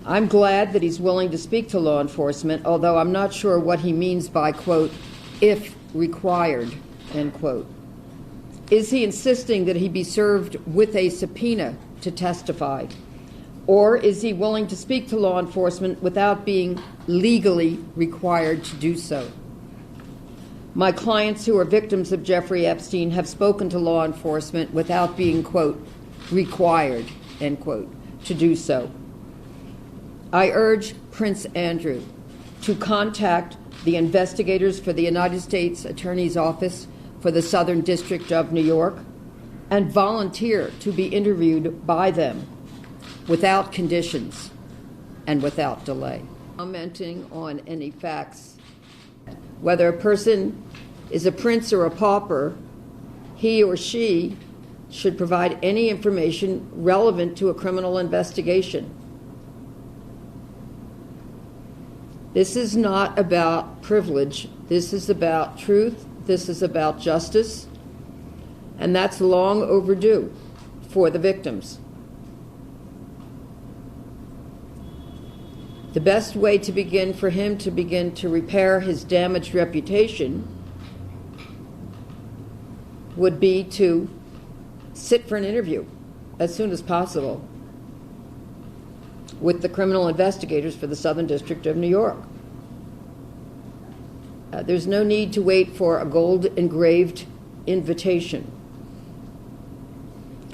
I'm glad that he's willing to speak to law enforcement, although I'm not sure what he means by, quote, if required, end quote. Is he insisting that he be served with a subpoena to testify? Or is he willing to speak to law enforcement without being legally required to do so? My clients who are victims of Jeffrey Epstein have spoken to law enforcement without being, quote, required, end quote, to do so. I urge Prince Andrew to contact the investigators for the United States Attorney's Office for the Southern District of New York and volunteer to be interviewed by them without conditions and without delay. Commenting on any facts. Whether a person is a prince or a pauper, he or she should provide any information relevant to a criminal investigation. This is not about privilege. This is about truth. This is about justice. And that's long overdue for the victims. The best way to begin for him to begin to repair his damaged reputation would be to sit for an interview as soon as possible with the criminal investigators for the Southern District of New York. There's no need to wait for a gold-engraved invitation.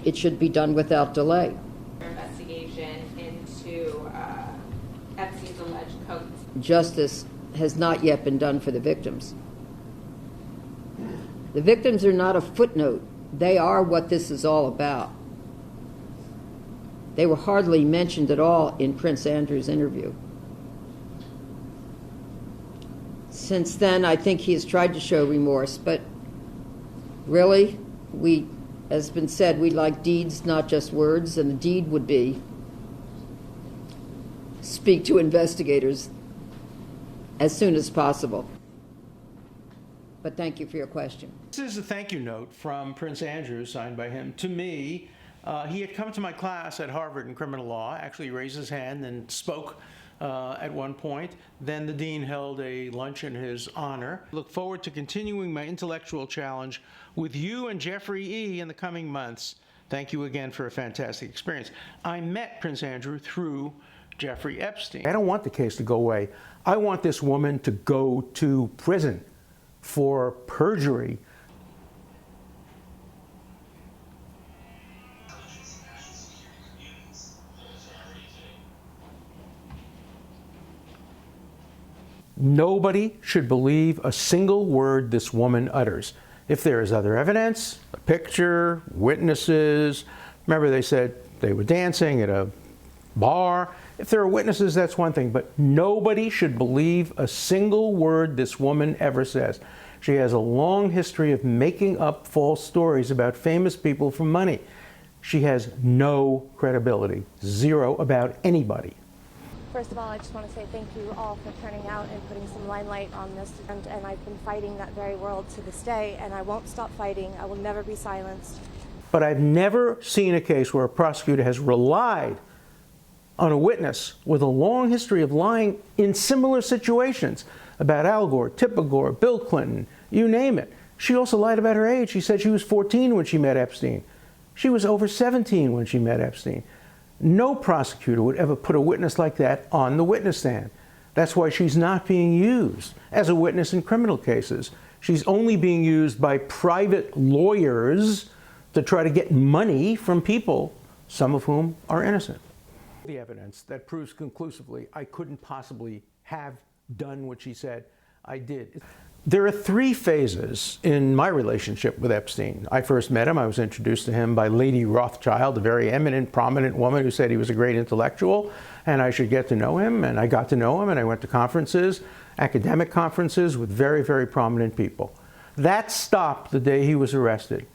It should be done without delay. Investigation into Epstein's alleged coach. Justice has not yet been done for the victims. The victims are not a footnote. They are what this is all about. They were hardly mentioned at all in Prince Andrew's interview. Since then, I think he has tried to show remorse, but really, as been said, we like deeds, not just words, and the deed would be speak to investigators as soon as possible. But thank you for your question. This is a thank you note from Prince Andrew, signed by him, to me. He had come to my class at Harvard in criminal law, actually raised his hand and spoke at one point. Then the dean held a lunch in his honor. Look forward to continuing my intellectual challenge with you and Jeffrey E. in the coming months. Thank you again for a fantastic experience. I met Prince Andrew through Jeffrey Epstein. I don't want the case to go away. I want this woman to go to prison for perjury. Nobody should believe a single word this woman utters. If there is other evidence, a picture, witnesses, remember they said they were dancing at a bar. If there are witnesses, that's one thing, but nobody should believe a single word this woman ever says. She has a long history of making up false stories about famous people for money. She has no credibility, zero about anybody. First of all, I just want to say thank you all for turning out and putting some limelight on this. And I've been fighting that very world to this day, and I won't stop fighting. I will never be silenced. But I've never seen a case where a prosecutor has relied on a witness with a long history of lying in similar situations about Al Gore, Tipper Gore, Bill Clinton, you name it. She also lied about her age. She said she was 14 when she met Epstein. She was over 17 when she met Epstein. No prosecutor would ever put a witness like that on the witness stand. That's why she's not being used as a witness in criminal cases. She's only being used by private lawyers to try to get money from people, some of whom are innocent. The evidence that proves conclusively I couldn't possibly have done what she said I did. There are three phases in my relationship with Epstein. I first met him, I was introduced to him by Lady Rothschild, a very eminent, prominent woman who said he was a great intellectual and I should get to know him. And I got to know him and I went to conferences, academic conferences with very, very prominent people. That stopped the day he was arrested.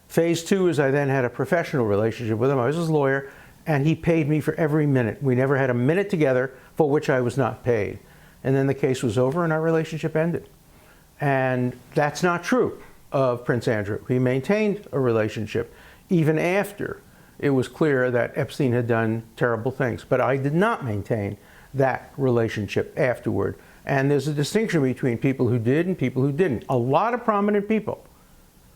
Phase two is I then had a professional relationship with him. I was his lawyer and he paid me for every minute. We never had a minute together for which I was not paid. And then the case was over and our relationship ended. And that's not true of Prince Andrew. He maintained a relationship even after it was clear that Epstein had done terrible things. But I did not maintain that relationship afterward. And there's a distinction between people who did and people who didn't. A lot of prominent people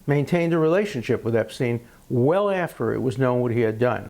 maintained a relationship with Epstein well after it was known what he had done.